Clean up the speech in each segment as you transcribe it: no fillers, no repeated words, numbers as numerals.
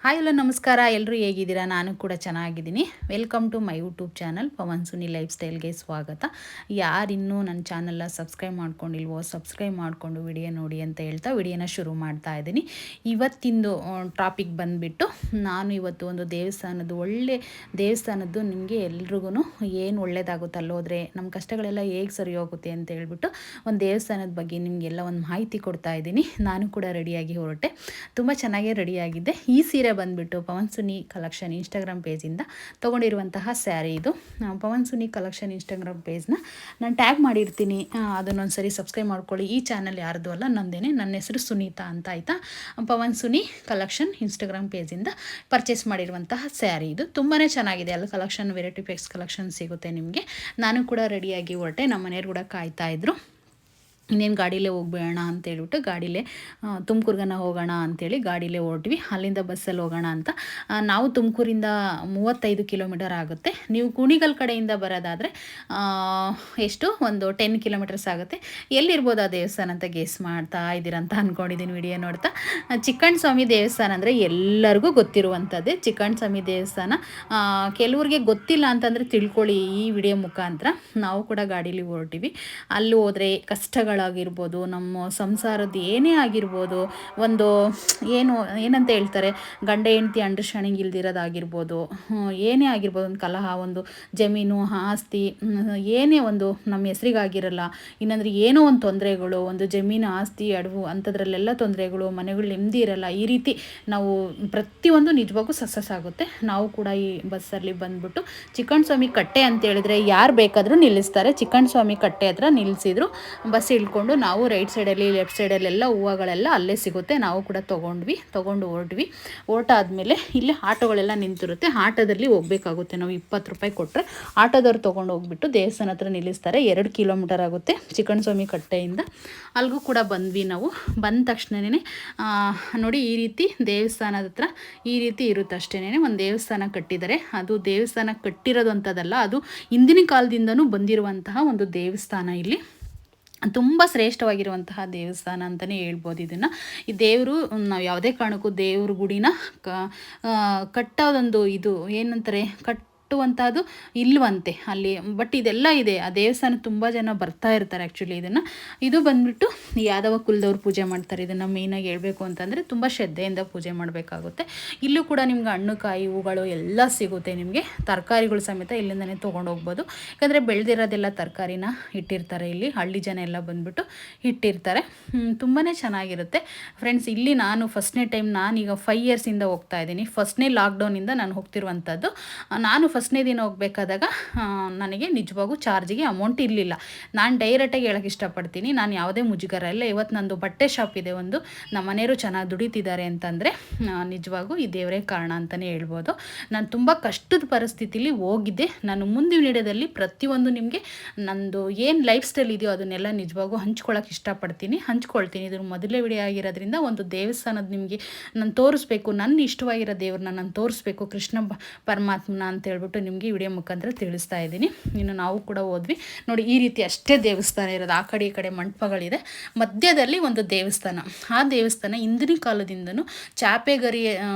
Hi hello ನಮಸ್ಕಾರ. ಎಲ್ಲರೂ ಹೇಗಿದ್ದೀರಾ? ನಾನು ಕೂಡ ಚೆನ್ನಾಗಿದ್ದೀನಿ. Welcome to my YouTube channel Pavan Suni life ಸ್ಟೈಲ್ಗೆ ಸ್ವಾಗತ. ಯಾರಿನ್ನೂ ನನ್ನ ಚಾನಲ್ನ ಸಬ್ಸ್ಕ್ರೈಬ್ ಮಾಡ್ಕೊಂಡಿಲ್ವೋ ಸಬ್ಸ್ಕ್ರೈಬ್ ಮಾಡಿಕೊಂಡು ವಿಡಿಯೋ ನೋಡಿ ಅಂತ ಹೇಳ್ತಾ ವಿಡಿಯೋನ ಶುರು ಮಾಡ್ತಾ ಇದ್ದೀನಿ. ಇವತ್ತಿಂದು ಟಾಪಿಕ್ ಬಂದುಬಿಟ್ಟು, ನಾನು ಇವತ್ತು ಒಂದು ಒಳ್ಳೆ ದೇವಸ್ಥಾನದ್ದು ನಿಮಗೆ ಎಲ್ರಿಗೂ ಏನು ಒಳ್ಳೇದಾಗುತ್ತೆ ಅಲ್ಲೋದ್ರೆ ನಮ್ಮ ಕಷ್ಟಗಳೆಲ್ಲ ಹೇಗೆ ಸರಿ ಹೋಗುತ್ತೆ ಅಂತ ಹೇಳ್ಬಿಟ್ಟು ಒಂದು ದೇವಸ್ಥಾನದ ಬಗ್ಗೆ ನಿಮಗೆಲ್ಲ ಒಂದು ಮಾಹಿತಿ ಕೊಡ್ತಾ ಇದ್ದೀನಿ. ನಾನು ಕೂಡ ರೆಡಿಯಾಗಿ ಹೊರಟೆ, ತುಂಬ ಚೆನ್ನಾಗೇ ರೆಡಿಯಾಗಿದ್ದೆ. ಈ ಸೀರೆ ಬಂದುಬಿಟ್ಟು ಪವನ್ ಸುನಿ ಕಲೆಕ್ಷನ್ ಇನ್ಸ್ಟಾಗ್ರಾಮ್ ಪೇಜಿಂದ ತೊಗೊಂಡಿರುವಂತಹ ಸ್ಯಾರಿ ಇದು. ಪವನ್ ಸುನಿ ಕಲೆಕ್ಷನ್ ಇನ್ಸ್ಟಾಗ್ರಾಮ್ ಪೇಜ್ನ ನಾನು ಟ್ಯಾಗ್ ಮಾಡಿರ್ತೀನಿ, ಅದನ್ನೊಂದು ಸರಿ ಸಬ್ಸ್ಕ್ರೈಬ್ ಮಾಡ್ಕೊಳ್ಳಿ. ಈ ಚಾನಲ್ ಯಾರ್ದು ಅಲ್ಲ, ನಂದೇನೆ. ನನ್ನ ಹೆಸರು ಸುನೀತಾ ಅಂತ, ಆಯಿತಾ. ಪವನ್ ಸುನಿ ಕಲೆಕ್ಷನ್ ಇನ್ಸ್ಟಾಗ್ರಾಮ್ ಪೇಜಿಂದ ಪರ್ಚೇಸ್ ಮಾಡಿರುವಂತಹ ಸ್ಯಾರಿ ಇದು. ತುಂಬಾ ಚೆನ್ನಾಗಿದೆ. ಅಲ್ಲಿ ಕಲೆಕ್ಷನ್ ವೆರೈಟಿ ಪೇಕ್ಸ್ ಕಲೆಕ್ಷನ್ ಸಿಗುತ್ತೆ ನಿಮಗೆ. ನಾನು ಕೂಡ ರೆಡಿಯಾಗಿ ಹೊರಟೆ. ನಮ್ಮ ಮನೆಯವ್ರು ಕೂಡ ಕಾಯ್ತಾಯಿದ್ರು. ಇನ್ನೇನು ಗಾಡೀಲೇ ಹೋಗ್ಬೇಡ ಅಂತೇಳ್ಬಿಟ್ಟು ಗಾಡೀಲೇ ತುಮಕೂರ್ಗನ ಹೋಗೋಣ ಅಂಥೇಳಿ ಗಾಡೀಲೇ ಹೊರಟ್ವಿ. ಅಲ್ಲಿಂದ ಬಸ್ಸಲ್ಲಿ ಹೋಗೋಣ ಅಂತ. ನಾವು ತುಮಕೂರಿಂದ 35 ಕಿಲೋಮೀಟರ್ ಆಗುತ್ತೆ. ನೀವು ಕುಣಿಗಲ್ ಕಡೆಯಿಂದ ಬರೋದಾದರೆ ಎಷ್ಟು ಒಂದು 10 ಕಿಲೋಮೀಟರ್ಸ್ ಆಗುತ್ತೆ. ಎಲ್ಲಿರ್ಬೋದು ಆ ದೇವಸ್ಥಾನ ಅಂತ ಗೆಸ್ ಮಾಡ್ತಾ ಇದ್ದೀರಂತ ಅಂದ್ಕೊಂಡಿದ್ದೀನಿ ವಿಡಿಯೋ ನೋಡ್ತಾ. ಚಿಕ್ಕಣ್ಣ ಸ್ವಾಮಿ ದೇವಸ್ಥಾನ ಅಂದರೆ ಎಲ್ಲರಿಗೂ ಗೊತ್ತಿರುವಂಥದ್ದೇ. ಚಿಕ್ಕಣ್ಣ ಸ್ವಾಮಿ ದೇವಸ್ಥಾನ ಕೆಲವ್ರಿಗೆ ಗೊತ್ತಿಲ್ಲ ಅಂತಂದರೆ ತಿಳ್ಕೊಳ್ಳಿ ಈ ವಿಡಿಯೋ ಮುಖಾಂತರ. ನಾವು ಕೂಡ ಗಾಡೀಲಿ ಹೊರಟಿವಿ. ಅಲ್ಲಿ ಹೋದರೆ ಕಷ್ಟಗಳಾಗಿರ್ಬೋದು, ನಮ್ಮ ಸಂಸಾರದ ಏನೇ ಆಗಿರ್ಬೋದು, ಒಂದು ಏನಂತ ಹೇಳ್ತಾರೆ, ಗಂಡ ಹೆಂಡತಿ ಅಂಡರ್ಸ್ಟ್ಯಾಂಡಿಂಗ್ ಇಲ್ದಿರೋದಾಗಿರ್ಬೋದು, ಏನೇ ಆಗಿರ್ಬೋದು, ಒಂದು ಕಲಹ, ಒಂದು ಜಮೀನು ಆಸ್ತಿ, ಏನೇ ಒಂದು ನಮ್ಮ ಹೆಸ್ರಿಗಾಗಿರಲ್ಲ, ಇನ್ನಂದ್ರೆ ಏನೋ ಒಂದು ತೊಂದರೆಗಳು, ಒಂದು ಜಮೀನು ಆಸ್ತಿ ಅಡವು ಅಂಥದ್ರಲ್ಲೆಲ್ಲ ತೊಂದರೆಗಳು, ಮನೆಗಳು ನೆಮ್ಮದಿ ಇರಲ್ಲ. ಈ ರೀತಿ ನಾವು ಪ್ರತಿಯೊಂದು ನಿಜವಾಗೂ ಸಕ್ಸಸ್ ಆಗುತ್ತೆ. ನಾವು ಕೂಡ ಈ ಬಸ್ಸಲ್ಲಿ ಬಂದ್ಬಿಟ್ಟು ಚಿಕ್ಕಣ್ಣ ಸ್ವಾಮಿ ಕಟ್ಟೆ ಅಂತ ಹೇಳಿದ್ರೆ ಯಾರು ಬೇಕಾದರೂ ನಿಲ್ಲಿಸ್ತಾರೆ. ಚಿಕ್ಕಣ್ಣ ಸ್ವಾಮಿ ಕಟ್ಟೆ ಹತ್ರ ನಿಲ್ಲಿಸಿದ್ರು. ಬಸ್ ಇಳ್ಕೊಂಡು ನಾವು ರೈಟ್ ಸೈಡಲ್ಲಿ ಲೆಫ್ಟ್ ಸೈಡಲ್ಲೆಲ್ಲ ಹೂವುಗಳೆಲ್ಲ ಅಲ್ಲೇ ಸಿಗುತ್ತೆ. ನಾವು ಕೂಡ ತೊಗೊಂಡು ಹೊರಟಾದ್ಮೇಲೆ ಇಲ್ಲಿ ಆಟೋಗಳೆಲ್ಲ ನಿಂತಿರುತ್ತೆ. ಆಟೋದಲ್ಲಿ ಹೋಗಬೇಕಾಗುತ್ತೆ. ನಾವು 20 ರೂಪಾಯಿ ಕೊಟ್ಟರೆ ಆಟೋದವ್ರು ತೊಗೊಂಡು ಹೋಗ್ಬಿಟ್ಟು ದೇವಸ್ಥಾನ ಹತ್ರ ನಿಲ್ಲಿಸ್ತಾರೆ. 2 ಕಿಲೋಮೀಟರ್ ಆಗುತ್ತೆ ಚಿಕ್ಕಣ್ಣ ಸ್ವಾಮಿ ಕಟ್ಟೆಯಿಂದ. ಅಲ್ಲಿಗೂ ಕೂಡ ಬಂದ್ವಿ ನಾವು. ಬಂದ ತಕ್ಷಣವೇ ನೋಡಿ, ಈ ರೀತಿ ದೇವಸ್ಥಾನದ ಹತ್ರ ಈ ರೀತಿ ಇರುತ್ತೆ ಅಷ್ಟೇನೆ. ಒಂದು ದೇವಸ್ಥಾನ ಕಟ್ಟಿದ್ದಾರೆ. ಅದು ದೇವಸ್ಥಾನ ಕಟ್ಟಿರೋದು ಅಂಥದ್ದಲ್ಲ, ಅದು ಹಿಂದಿನ ಕಾಲದಿಂದನೂ ಬಂದಿರುವಂತಹ ಒಂದು ದೇವಸ್ಥಾನ. ಇಲ್ಲಿ ತುಂಬ ಶ್ರೇಷ್ಠವಾಗಿರುವಂತಹ ದೇವಸ್ಥಾನ ಅಂತಲೇ ಹೇಳ್ಬೋದು ಇದನ್ನು. ಈ ದೇವರು ನಾವು ಯಾವುದೇ ಕಾರಣಕ್ಕೂ ದೇವ್ರ ಗುಡಿನ ಕಟ್ಟೋದೊಂದು ಇದು ಏನಂತಾರೆ, ಕಟ್ಟುವಂಥದ್ದು ಇಲ್ವಂತೆ ಅಲ್ಲಿ. ಬಟ್ ಇದೆಲ್ಲ ಇದೆ. ಆ ದೇವಸ್ಥಾನ ತುಂಬ ಜನ ಬರ್ತಾ ಇರ್ತಾರೆ ಆ್ಯಕ್ಚುಲಿ. ಇದು ಬಂದುಬಿಟ್ಟು ಯಾದವ ಕುಲದವ್ರು ಪೂಜೆ ಮಾಡ್ತಾರೆ. ಇದನ್ನು ಮೇಯ್ನಾಗಿ ಹೇಳಬೇಕು ಅಂತಂದರೆ ತುಂಬ ಶ್ರದ್ಧೆಯಿಂದ ಪೂಜೆ ಮಾಡಬೇಕಾಗುತ್ತೆ. ಇಲ್ಲೂ ಕೂಡ ನಿಮ್ಗೆ ಹಣ್ಣು ಕಾಯಿ ಹೂಗಳು ಎಲ್ಲ ಸಿಗುತ್ತೆ. ನಿಮಗೆ ತರಕಾರಿಗಳು ಸಮೇತ ಇಲ್ಲಿಂದನೇ ತೊಗೊಂಡು ಹೋಗ್ಬೋದು. ಯಾಕಂದರೆ ಬೆಳೆದಿರೋದೆಲ್ಲ ತರಕಾರಿನ ಇಟ್ಟಿರ್ತಾರೆ. ಇಲ್ಲಿ ಹಳ್ಳಿ ಜನ ಎಲ್ಲ ಬಂದುಬಿಟ್ಟು ಇಟ್ಟಿರ್ತಾರೆ. ತುಂಬಾ ಚೆನ್ನಾಗಿರುತ್ತೆ ಫ್ರೆಂಡ್ಸ್. ಇಲ್ಲಿ ನಾನು ಫಸ್ಟ್ನೇ ಟೈಮ್, ನಾನೀಗ 5 ಇಯರ್ಸಿಂದ ಹೋಗ್ತಾ ಇದ್ದೀನಿ. ಫಸ್ಟ್ನೇ ಲಾಕ್ಡೌನಿಂದ ನಾನು ಹೋಗ್ತಿರುವಂಥದ್ದು. ನಾನು ಫಸ್ಟ್ನೇ ದಿನ ಹೋಗಬೇಕಾದಾಗ ನನಗೆ ನಿಜವಾಗೂ ಚಾರ್ಜಿಗೆ ಅಮೌಂಟ್ ಇರಲಿಲ್ಲ. ನಾನು ಡೈರೆಕ್ಟಾಗಿ ಹೇಳೋಕ್ಕೆ ಇಷ್ಟಪಡ್ತೀನಿ, ನಾನು ಯಾವುದೇ ಮುಜುಗರ ಇಲ್ಲ. ಇವತ್ತು ನಂದು ಬಟ್ಟೆ ಶಾಪ್ ಇದೆ ಒಂದು. ನಮ್ಮ ಮನೆಯವರು ಚೆನ್ನಾಗಿ ದುಡಿತಿದ್ದಾರೆ ಅಂತಂದರೆ ನಿಜವಾಗೂ ಈ ದೇವರೇ ಕಾರಣ ಅಂತಲೇ ಹೇಳ್ಬೋದು. ನಾನು ತುಂಬ ಕಷ್ಟದ ಪರಿಸ್ಥಿತಿಲಿ ಹೋಗಿದ್ದೆ. ನಾನು ಮುಂದಿನ ವಿಡಿಯೋದಲ್ಲಿ ಪ್ರತಿಯೊಂದು ನಿಮಗೆ ನಂದು ಏನು ಲೈಫ್ ಸ್ಟೈಲ್ ಇದೆಯೋ ಅದನ್ನೆಲ್ಲ ನಿಜವಾಗೂ ಹಂಚ್ಕೊಳ್ಳೋಕೆ ಹಂಚ್ಕೊಳ್ತೀನಿ. ಇದ್ರ ಮೊದಲೇ ವಿಡಿಯೋ ಆಗಿರೋದ್ರಿಂದ ಒಂದು ದೇವಸ್ಥಾನದ ನಿಮಗೆ ನಾನು ತೋರಿಸ್ಬೇಕು, ನನ್ನ ಇಷ್ಟವಾಗಿರೋ ದೇವ್ರನ್ನ ನಾನು ತೋರಿಸ್ಬೇಕು, ಕೃಷ್ಣ ಪರಮಾತ್ಮನ ಅಂತ ಹೇಳ್ಬಿಟ್ಟು ನಿಮಗೆ ವಿಡಿಯೋ ಮುಖಾಂತರ ತಿಳಿಸ್ತಾ ಇದ್ದೀನಿ. ಇನ್ನು ನಾವು ಕೂಡ ಹೋದ್ವಿ. ನೋಡಿ, ಈ ರೀತಿ ಅಷ್ಟೇ ದೇವಸ್ಥಾನ ಇರೋದು. ಆ ಕಡೆ ಈ ಕಡೆ ಮಂಟಪಗಳಿದೆ, ಮಧ್ಯದಲ್ಲಿ ಒಂದು ದೇವಸ್ಥಾನ. ಆ ದೇವಸ್ಥಾನ ಹಿಂದಿನ ಕಾಲದಿಂದನೂ ಚಾಪೆಗರಿ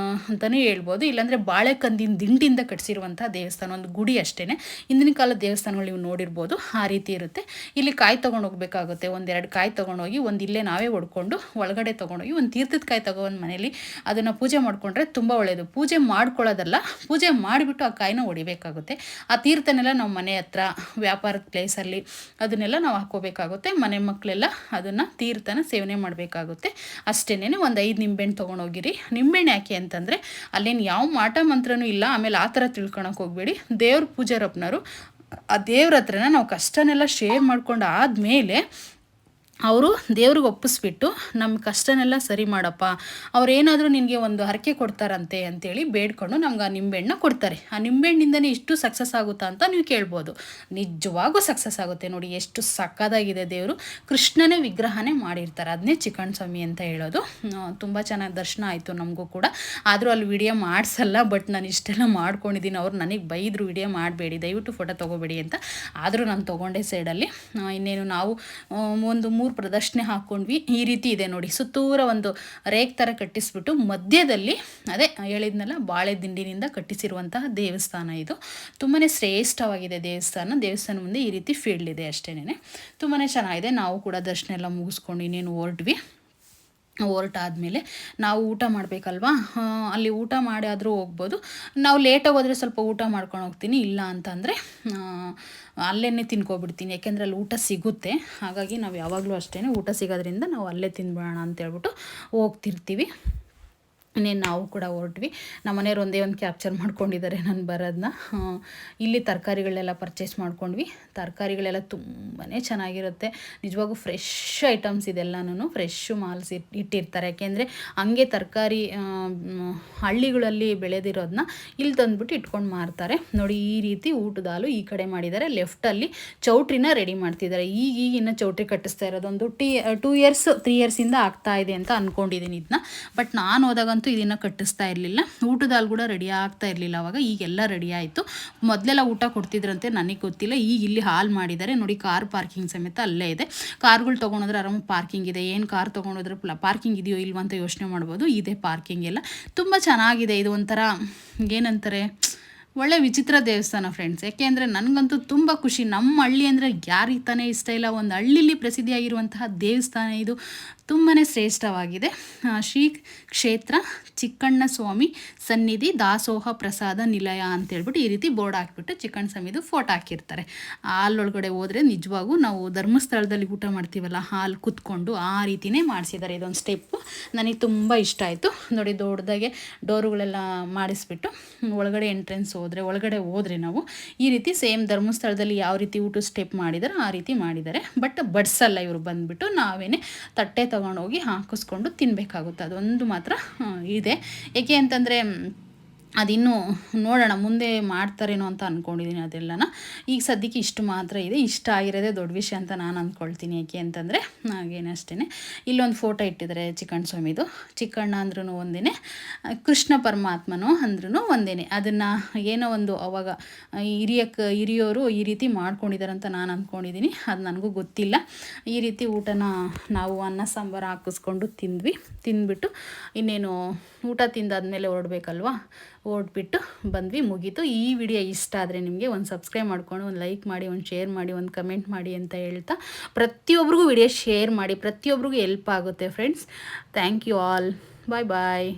ಅಂತಲೇ ಹೇಳ್ಬೋದು, ಇಲ್ಲಾಂದರೆ ಬಾಳೆಕಂದಿನ ದಿಂಡಿಂದ ಕಟ್ಟಿಸಿರುವಂಥ ದೇವಸ್ಥಾನ. ಒಂದು ಗುಡಿ ಅಷ್ಟೇ. ಹಿಂದಿನ ಕಾಲದ ದೇವಸ್ಥಾನಗಳು ನೀವು ನೋಡಿರ್ಬೋದು. ಆ ರೀತಿ ಇರುತ್ತೆ. ಇಲ್ಲಿ ಕಾಯಿ ತೊಗೊಂಡು ಹೋಗ್ಬೇಕಾಗುತ್ತೆ. 1-2 ಕಾಯಿ ತೊಗೊಂಡೋಗಿ, ಒಂದು ಇಲ್ಲೇ ನಾವೇ ಹೊಡ್ಕೊಂಡು ಒಳಗಡೆ ತೊಗೊಂಡೋಗಿ ಒಂದು ತೀರ್ಥದ ಕಾಯಿ ತೊಗೊಂಡು ಮನೇಲಿ ಅದನ್ನು ಪೂಜೆ ಮಾಡಿಕೊಂಡ್ರೆ ತುಂಬ ಒಳ್ಳೆಯದು. ಪೂಜೆ ಮಾಡ್ಕೊಳ್ಳೋದಲ್ಲ, ಪೂಜೆ ಮಾಡಿಬಿಟ್ಟು ಆ ಕಾಯಿನ ಹೊಡಿಬೇಕಾಗುತ್ತೆ. ಆ ತೀರ್ಥನೆಲ್ಲ ನಾವು ಮನೆ ಹತ್ರ ವ್ಯಾಪಾರದ ಪ್ಲೇಸಲ್ಲಿ ಅದನ್ನೆಲ್ಲ ನಾವು ಹಾಕೋಬೇಕಾಗುತ್ತೆ. ಮನೆ ಮಕ್ಕಳೆಲ್ಲ ಅದನ್ನು ತೀರ್ಥನ ಸೇವನೆ ಮಾಡಬೇಕಾಗುತ್ತೆ ಅಷ್ಟೇನೆ. ಒಂದು 5 ನಿಂಬೆಹಣ್ಣು ತೊಗೊಂಡೋಗಿರಿ. ನಿಂಬೆಹಣ್ಣು ಯಾಕೆ ಅಂತಂದರೆ ಅಲ್ಲೇನು ಯಾವ ಮಾಟ ಮಂತ್ರನೂ ಇಲ್ಲ. ಆಮೇಲೆ ಆ ಥರ ತಿಳ್ಕೊಳಕ್ಕೆ ಹೋಗಬೇಡಿ. ದೇವ್ರ ಪೂಜಾರಪ್ಪನವರು ಆ ದೇವ್ರ ಹತ್ರನ ನಾವು ಕಷ್ಟನೆಲ್ಲ ಶೇರ್ ಮಾಡ್ಕೊಂಡು ಆದಮೇಲೆ ಅವರು ದೇವ್ರಿಗೆ ಒಪ್ಪಿಸ್ಬಿಟ್ಟು ನಮ್ಮ ಕಷ್ಟನೆಲ್ಲ ಸರಿ ಮಾಡಪ್ಪ, ಅವರೇನಾದರೂ ನಿನಗೆ ಒಂದು ಹರಕೆ ಕೊಡ್ತಾರಂತೆ ಅಂತೇಳಿ ಬೇಡ್ಕೊಂಡು ನಮ್ಗೆ ಆ ನಿಂಬೆಹಣ್ಣು ಕೊಡ್ತಾರೆ. ಆ ನಿಂಬೆಹಣ್ಣಿಂದನೇ ಇಷ್ಟು ಸಕ್ಸಸ್ ಆಗುತ್ತಾ ಅಂತ ನೀವು ಕೇಳ್ಬೋದು. ನಿಜವಾಗೂ ಸಕ್ಸಸ್ ಆಗುತ್ತೆ. ನೋಡಿ ಎಷ್ಟು ಸಕ್ಕದಾಗಿದೆ. ದೇವರು ಕೃಷ್ಣನೇ ವಿಗ್ರಹನೇ ಮಾಡಿರ್ತಾರೆ. ಅದನ್ನೇ ಚಿಕ್ಕಣ್ಣ ಸ್ವಾಮಿ ಅಂತ ಹೇಳೋದು. ತುಂಬ ಚೆನ್ನಾಗಿ ದರ್ಶನ ಆಯಿತು ನಮಗೂ ಕೂಡ. ಆದರೂ ಅಲ್ಲಿ ವಿಡಿಯೋ ಮಾಡಿಸಲ್ಲ, ಬಟ್ ನಾನು ಇಷ್ಟೆಲ್ಲ ಮಾಡ್ಕೊಂಡಿದ್ದೀನಿ. ಅವ್ರು ನನಗೆ ಬೈದರು, ವಿಡಿಯೋ ಮಾಡಬೇಡಿ, ದಯವಿಟ್ಟು ಫೋಟೋ ತೊಗೋಬೇಡಿ ಅಂತ. ಆದರೂ ನಾನು ತೊಗೊಂಡೆ ಸೈಡಲ್ಲಿ. ಇನ್ನೇನು ನಾವು ಒಂದು 3 ಪ್ರದಕ್ಷಿಣೆ ಹಾಕ್ಕೊಂಡ್ವಿ. ಈ ರೀತಿ ಇದೆ ನೋಡಿ, ಸುತ್ತೂರ ಒಂದು ರೇಕ್ ಥರ ಕಟ್ಟಿಸ್ಬಿಟ್ಟು ಮಧ್ಯದಲ್ಲಿ ಅದೇ ಹೇಳಿದ್ನಲ್ಲ ಬಾಳೆ ದಿಂಡಿನಿಂದ ಕಟ್ಟಿಸಿರುವಂತಹ ದೇವಸ್ಥಾನ ಇದು. ತುಂಬಾ ಶ್ರೇಷ್ಠವಾಗಿದೆ ದೇವಸ್ಥಾನ ಮುಂದೆ ಈ ರೀತಿ ಫೀಲ್ಡ್ ಇದೆ ಅಷ್ಟೇನೆ. ತುಂಬಾ ಚೆನ್ನಾಗಿದೆ. ನಾವು ಕೂಡ ದರ್ಶನ ಎಲ್ಲ ಮುಗಿಸ್ಕೊಂಡು ಇನ್ನೇನು ಹೊರಟಾದ್ಮೇಲೆ ನಾವು ಊಟ ಮಾಡಬೇಕಲ್ವಾ, ಅಲ್ಲಿ ಊಟ ಮಾಡಿ ಆದರೂ ಹೋಗ್ಬೋದು. ನಾವು ಲೇಟಾಗಿ ಹೋದರೆ ಸ್ವಲ್ಪ ಊಟ ಮಾಡ್ಕೊಂಡು ಹೋಗ್ತೀನಿ, ಇಲ್ಲ ಅಂತಂದರೆ ಅಲ್ಲೇ ತಿನ್ಕೊಬಿಡ್ತೀನಿ. ಯಾಕೆಂದರೆ ಅಲ್ಲಿ ಊಟ ಸಿಗುತ್ತೆ. ಹಾಗಾಗಿ ನಾವು ಯಾವಾಗಲೂ ಅಷ್ಟೇ ಊಟ ಸಿಗೋದ್ರಿಂದ ನಾವು ಅಲ್ಲೇ ತಿಂದ್ಬಿಡೋಣ ಅಂತೇಳ್ಬಿಟ್ಟು ಹೋಗ್ತಿರ್ತೀವಿ. ಇನ್ನೇನು ನಾವು ಕೂಡ ಹೊರಟ್ವಿ. ನಮ್ಮ ಮನೆಯವ್ರು ಒಂದೇ ಒಂದು ಕ್ಯಾಪ್ಚರ್ ಮಾಡ್ಕೊಂಡಿದ್ದಾರೆ ನಾನು ಬರೋದನ್ನ. ಇಲ್ಲಿ ತರಕಾರಿಗಳೆಲ್ಲ ಪರ್ಚೇಸ್ ಮಾಡ್ಕೊಂಡ್ವಿ. ತರಕಾರಿಗಳೆಲ್ಲ ತುಂಬಾ ಚೆನ್ನಾಗಿರುತ್ತೆ. ನಿಜವಾಗೂ ಫ್ರೆಶ್ ಐಟಮ್ಸ್ ಇದೆಲ್ಲನೂ ಫ್ರೆಶ್ ಮಾಲ್ಸ್ ಇಟ್ಟಿರ್ತಾರೆ. ಯಾಕೆಂದರೆ ಹಂಗೆ ತರಕಾರಿ ಹಳ್ಳಿಗಳಲ್ಲಿ ಬೆಳೆದಿರೋದನ್ನ ಇಲ್ಲಿ ತಂದುಬಿಟ್ಟು ಇಟ್ಕೊಂಡು ಮಾರ್ತಾರೆ ನೋಡಿ. ಈ ರೀತಿ ಊಟದ ಹಾಲು ಈ ಕಡೆ ಮಾಡಿದ್ದಾರೆ. ಲೆಫ್ಟಲ್ಲಿ ಚೌಟ್ರಿನ ರೆಡಿ ಮಾಡ್ತಿದ್ದಾರೆ. ಈಗಿನ ಚೌಟ್ರಿ ಕಟ್ಟಿಸ್ತಾ ಇರೋದು ಒಂದು 2 ಇಯರ್ಸ್ 3 ಇಯರ್ಸಿಂದ ಆಗ್ತಾ ಇದೆ ಅಂತ ಅಂದ್ಕೊಂಡಿದ್ದೀನಿ ಇದನ್ನ. ಬಟ್ ನಾನು ಹೋದಾಗಂತೂ ಇದನ್ನು ಕಟ್ಟಿಸ್ತಾ ಇರಲಿಲ್ಲ. ಊಟದ ಹಾಲು ಕೂಡ ರೆಡಿ ಆಗ್ತಾ ಇರಲಿಲ್ಲ ಅವಾಗ. ಈಗೆಲ್ಲ ರೆಡಿ ಆಯಿತು. ಮೊದಲೆಲ್ಲ ಊಟ ಕೊಡ್ತಿದ್ರಂತೆ, ನನಗೆ ಗೊತ್ತಿಲ್ಲ. ಈಗ ಇಲ್ಲಿ ಹಾಲ್ ಮಾಡಿದ್ದಾರೆ ನೋಡಿ. ಕಾರ್ ಪಾರ್ಕಿಂಗ್ ಸಮೇತ ಅಲ್ಲೇ ಇದೆ. ಕಾರ್ಗಳು ತೊಗೊಂಡ್ರೆ ಆರಾಮ ಪಾರ್ಕಿಂಗ್ ಇದೆ. ಏನು ಕಾರ್ ತೊಗೊಂಡ್ರೆ ಪಾರ್ಕಿಂಗ್ ಇದೆಯೋ ಇಲ್ವ ಅಂತ ಯೋಚನೆ ಮಾಡ್ಬೋದು. ಇದೆ ಪಾರ್ಕಿಂಗ್ ಎಲ್ಲ. ತುಂಬ ಚೆನ್ನಾಗಿದೆ. ಇದು ಒಂಥರ ಏನಂತಾರೆ, ಒಳ್ಳೆ ವಿಚಿತ್ರ ದೇವಸ್ಥಾನ ಫ್ರೆಂಡ್ಸ್. ಯಾಕೆಂದರೆ ನನಗಂತೂ ತುಂಬ ಖುಷಿ. ನಮ್ಮ ಹಳ್ಳಿ ಅಂದರೆ ಯಾರಿಗೆ ತಾನೇ ಇಷ್ಟ ಇಲ್ಲ. ಒಂದು ಹಳ್ಳಿಲಿ ಪ್ರಸಿದ್ಧಿಯಾಗಿರುವಂತಹ ದೇವಸ್ಥಾನ ಇದು. ತುಂಬಾ ಶ್ರೇಷ್ಠವಾಗಿದೆ. ಶ್ರೀ ಕ್ಷೇತ್ರ ಚಿಕ್ಕಣ್ಣ ಸ್ವಾಮಿ ಸನ್ನಿಧಿ ದಾಸೋಹ ಪ್ರಸಾದ ನಿಲಯ ಅಂತೇಳ್ಬಿಟ್ಟು ಈ ರೀತಿ ಬೋರ್ಡ್ ಹಾಕಿಬಿಟ್ಟು ಚಿಕ್ಕಣ್ಣ ಸ್ವಾಮಿದು ಫೋಟೋ ಹಾಕಿರ್ತಾರೆ. ಹಾಲೊಳಗಡೆ ಹೋದರೆ ನಿಜವಾಗೂ ನಾವು ಧರ್ಮಸ್ಥಳದಲ್ಲಿ ಊಟ ಮಾಡ್ತೀವಲ್ಲ, ಹಾಲು ಕುತ್ಕೊಂಡು ಆ ರೀತಿಯೇ ಮಾಡಿಸಿದ್ದಾರೆ. ಇದೊಂದು ಸ್ಟೆಪ್ಪು ನನಗೆ ತುಂಬ ಇಷ್ಟ ಆಯಿತು ನೋಡಿ. ದೊಡ್ಡದಾಗೆ ಡೋರುಗಳೆಲ್ಲ ಮಾಡಿಸ್ಬಿಟ್ಟು ಒಳಗಡೆ ಹೋದರೆ ನಾವು ಈ ರೀತಿ ಸೇಮ್ ಧರ್ಮಸ್ಥಳದಲ್ಲಿ ಯಾವ ರೀತಿ ಊಟ ಸ್ಟೆಪ್ ಮಾಡಿದಾರೆ ಆ ರೀತಿ ಮಾಡಿದ್ದಾರೆ. ಬಟ್ ಬಡ್ಸಲ್ಲ ಇವರು, ಬಂದುಬಿಟ್ಟು ನಾವೇನೇ ತಟ್ಟೆ ತೊಗೊಂಡೋಗಿ ಹಾಕಿಸ್ಕೊಂಡು ತಿನ್ನಬೇಕಾಗುತ್ತೆ. ಅದೊಂದು ಮಾತ್ರ ಇದೆ. ಏಕೆ ಅಂತಂದರೆ ಅದಿನ್ನೂ ನೋಡೋಣ, ಮುಂದೆ ಮಾಡ್ತಾರೇನೋ ಅಂತ ಅಂದ್ಕೊಂಡಿದ್ದೀನಿ ಅದೆಲ್ಲನ. ಈಗ ಸದ್ಯಕ್ಕೆ ಇಷ್ಟು ಮಾತ್ರ ಇದೆ. ಇಷ್ಟ ಆಗಿರೋದೇ ದೊಡ್ಡ ವಿಷಯ ಅಂತ ನಾನು ಅಂದ್ಕೊಳ್ತೀನಿ. ಏಕೆ ಅಂತಂದರೆ ಹಾಗೇನಷ್ಟೇ. ಇಲ್ಲೊಂದು ಫೋಟೋ ಇಟ್ಟಿದ್ದಾರೆ ಚಿಕ್ಕಣ್ಣ ಸ್ವಾಮಿದು. ಚಿಕ್ಕಣ್ಣ ಅಂದ್ರೂ ಒಂದೇ, ಕೃಷ್ಣ ಪರಮಾತ್ಮನೂ ಅಂದ್ರೂ ಒಂದೇ. ಅದನ್ನು ಏನೋ ಒಂದು ಅವಾಗ ಹಿರಿಯೋರು ಈ ರೀತಿ ಮಾಡ್ಕೊಂಡಿದ್ದಾರೆ ಅಂತ ನಾನು ಅಂದ್ಕೊಂಡಿದ್ದೀನಿ. ಅದು ನನಗೂ ಗೊತ್ತಿಲ್ಲ. ಈ ರೀತಿ ಊಟನ ನಾವು ಅನ್ನ ಸಾಂಬಾರು ಹಾಕಿಸ್ಕೊಂಡು ತಿಂದ್ಬಿಟ್ಟು ಇನ್ನೇನು ಊಟ ತಿಂದಾದ್ಮೇಲೆ ಹೊರಡ್ಬಿಟ್ಟು ಬಂದ್ವಿ, ಮುಗೀತು. ಈ ವಿಡಿಯೋ ಇಷ್ಟ ಆದರೆ ನಿಮಗೆ ಒಂದು ಸಬ್ಸ್ಕ್ರೈಬ್ ಮಾಡ್ಕೊಂಡು ಒಂದು ಲೈಕ್ ಮಾಡಿ, ಒಂದು ಶೇರ್ ಮಾಡಿ, ಒಂದು ಕಮೆಂಟ್ ಮಾಡಿ ಅಂತ ಹೇಳ್ತಾ ಪ್ರತಿಯೊಬ್ಬರಿಗೂ ವಿಡಿಯೋ ಶೇರ್ ಮಾಡಿ. ಪ್ರತಿಯೊಬ್ಬರಿಗೂ ಹೆಲ್ಪ್ ಆಗುತ್ತೆ friends. Thank you all. Bye.